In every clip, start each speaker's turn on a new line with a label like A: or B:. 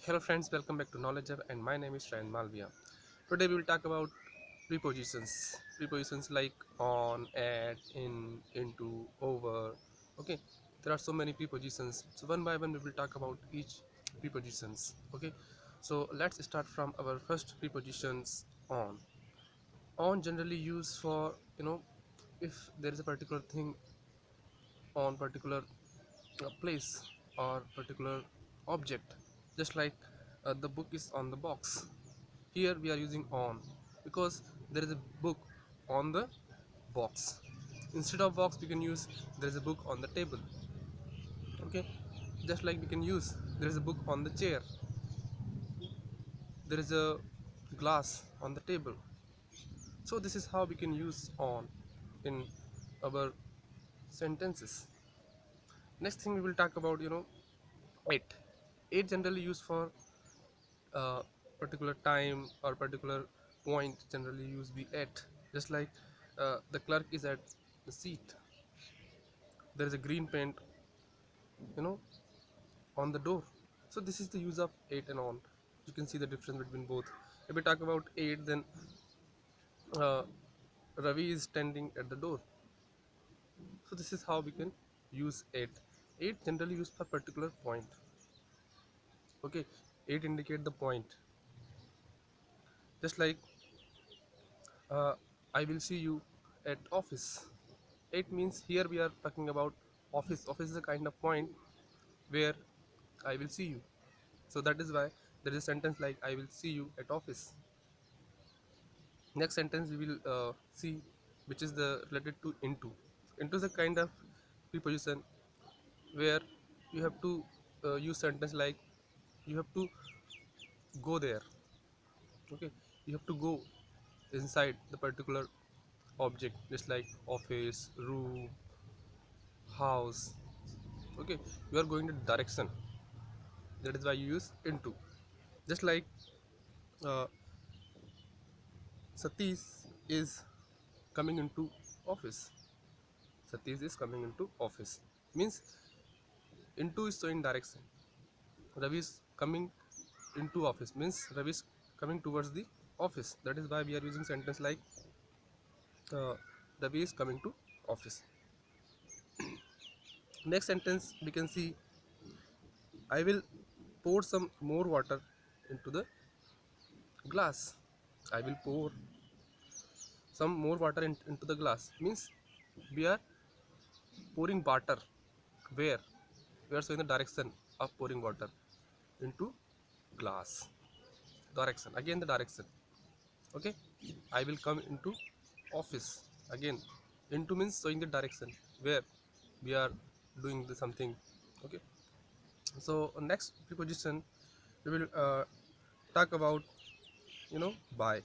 A: Hello friends, welcome back to Knowledge Hub and my name is Shayan Malvia. Today we will talk about prepositions. Prepositions like on, at, in, into, over. Okay, there are so many prepositions. So one by one we will talk about each prepositions. Okay, so let's start from our first prepositions on. On generally used for if there is a particular thing on particular place or particular object, just like the book is on the box. Here we are using on because there is a book on the box. Instead of box we can use there is a book on the table. Okay, just like we can use there is a book on the chair, there is a glass on the table. So this is how we can use on in our sentences. Next thing we will talk about it. It generally used for particular time or particular point, generally use be at. Just like the clerk is at the seat, there is a green paint you know on the door. So this is the use of at and on. You can see the difference between both. If we talk about at, then uh, Ravi is standing at the door. So this is how we can use at generally used for particular point. Okay, at indicate the point. Just like uh, I will see you at office. It means here we are talking about office. Office is a kind of point where I will see you. So that is why there is a sentence like I will see you at office. Next sentence we will see, which is the related to into. Into is a kind of preposition where you have to use sentence like you have to go there. Okay, you have to go inside the particular object, just like office, room, house. Okay, you are going to direction. That is why you use into. Just like uh, Satish is coming into office. Satish is coming into office means into is showing direction. Ravi is coming into office means Ravi is coming towards the office. That is why we are using sentence like uh, Ravi is coming to office. Next sentence we can see, I will pour some more water into the glass. I will pour some more water into the glass means we are pouring water. Where? We are showing the direction of pouring water into glass. Direction, again the direction. Okay, I will come into office. Again, into means showing the direction where we are doing the something. Okay, so next preposition we will talk about by.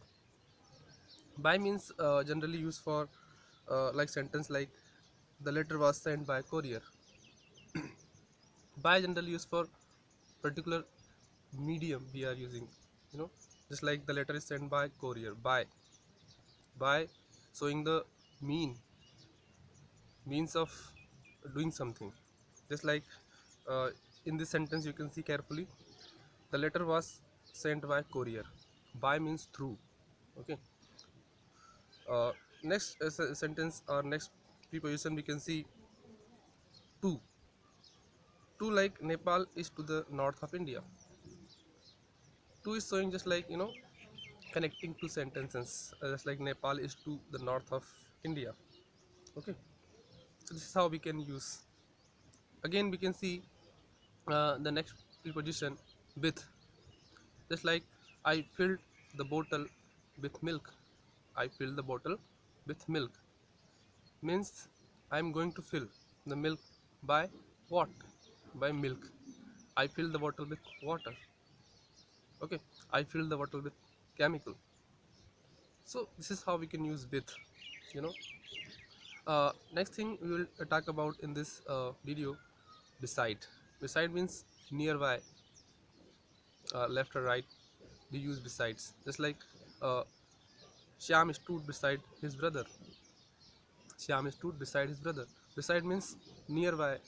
A: By means generally used for like sentence like the letter was sent by courier. By generally used for particular medium we are using, you know just like the letter is sent by courier. By showing the means of doing something. Just like uh, in this sentence you can see carefully, the letter was sent by courier. By means through. Okay, next sentence or next preposition we can see to. To, like Nepal is to the north of India. To is showing just like connecting two sentences, just like Nepal is to the north of India. Okay, so this is how we can use. Again we can see the next preposition with. Just like I filled the bottle with milk. I filled the bottle with milk means I am going to fill the milk by what? By milk. I fill the bottle with water. Okay, I fill the bottle with chemical. So this is how we can use with. you know Next thing we will talk about in this video, beside. Beside means nearby, left or right. We use besides. Just like uh, Shyam stood beside his brother. Shyam stood beside his brother. Beside means nearby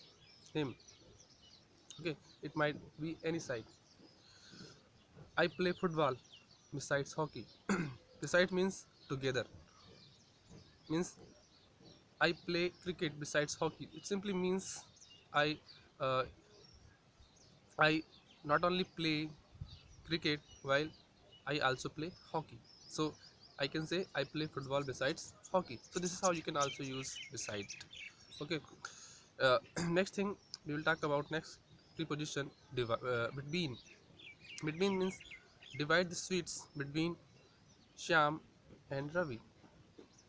A: him. Okay, it might be any side. I play football besides hockey. Beside means together, means I play cricket besides hockey. It simply means I uh, I not only play cricket while I also play hockey. So I can say I play football besides hockey. So this is how you can also use beside. Okay. Next thing we will talk about next preposition between. Between means divide the sweets between Shyam and Ravi.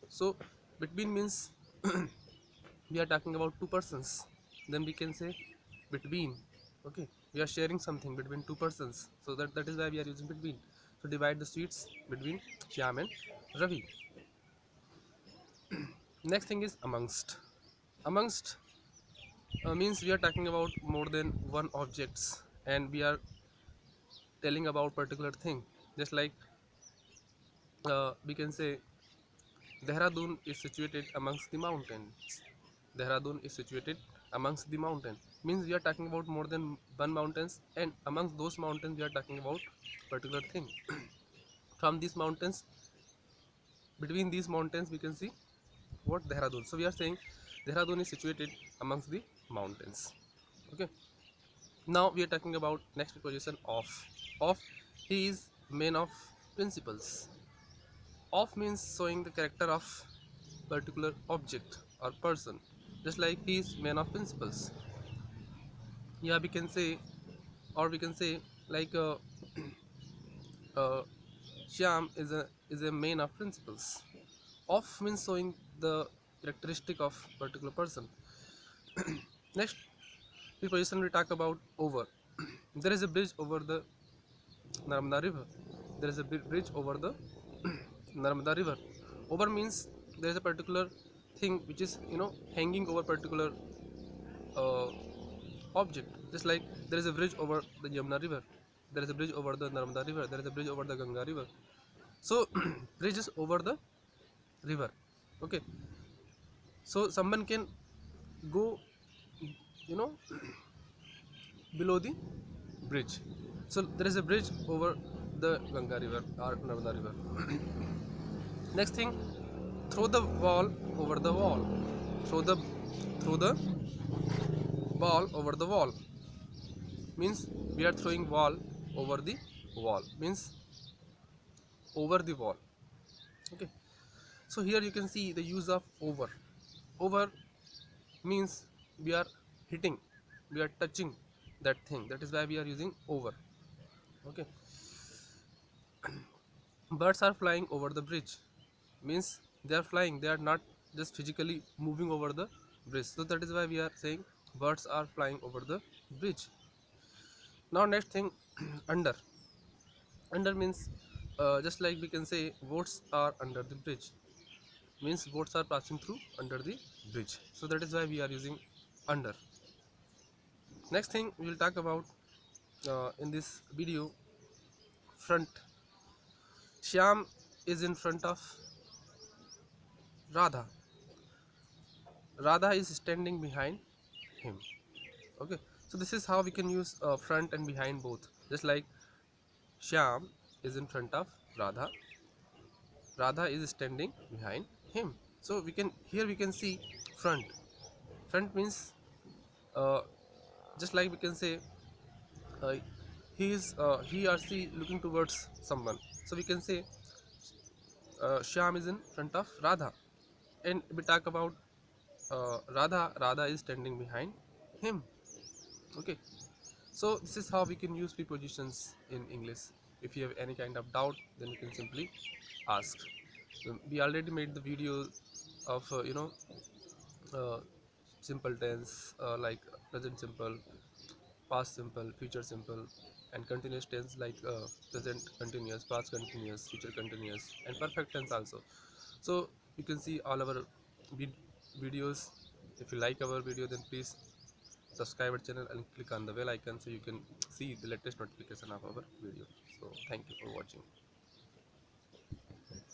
A: So between means we are talking about two persons. Then we can say between. Okay, we are sharing something between two persons. So that is why we are using between. So divide the sweets between Shyam and Ravi. Next thing is amongst. Amongst means we are talking about more than one objects, and we are telling about particular thing. Just like we can say Dehradun is situated amongst the mountains. Dehradun is situated amongst the mountain. Means we are talking about more than one mountains, and amongst those mountains we are talking about particular thing. From these mountains, between these mountains we can see what Dehradun. So we are saying Dehradun is situated amongst the mountains. Okay. Now we are talking about next preposition of. Of, he is man of principles. Of means showing the character of particular object or person. Just like he is man of principles. Yeah, we can say, or we can say like uh, Shyam is a man of principles. Of means showing the characteristic of particular person. Next preposition we talk about over. There is a bridge over the Narmada river. There is a bridge over the Narmada river. Over means there is a particular thing which is hanging over particular uh, object. Just like there is a bridge over the Yamuna river, there is a bridge over the Narmada river, there is a bridge over the Ganga river. So bridges over the river. Okay, so someone can go, you know, below the bridge. So there is a bridge over the Ganga river or Narmada river. Next thing, throw the ball over the wall. Throw the ball over the wall means we are throwing ball over the wall, means over the wall. Okay, so here you can see the use of over. Over means we are hitting, we are touching that thing, that is why we are using over. Okay, birds are flying over the bridge means they are flying, they are not just physically moving over the bridge. So that is why we are saying birds are flying over the bridge. Now next thing, under. Under means just like we can say boats are under the bridge, means boats are passing through under the bridge. So that is why we are using under. Next thing we will talk about in this video, front. Shyam is in front of Radha. Radha is standing behind him. Okay, so this is how we can use front and behind both. Just like Shyam is in front of Radha, Radha is standing behind him. So we can, here we can see front. Front means uh, just like we can say uh, he or she looking towards someone. So we can say Shyam is in front of Radha, and we talk about Radha is standing behind him. Okay, so this is how we can use prepositions in English. If you have any kind of doubt, then you can simply ask. We already made the video of uh, simple tense like present simple, past simple, future simple, and continuous tense like present continuous, past continuous, future continuous, and perfect tense also. So you can see all our videos. If you like our video, then please subscribe our channel and click on the bell icon so you can see the latest notification of our video. So thank you for watching.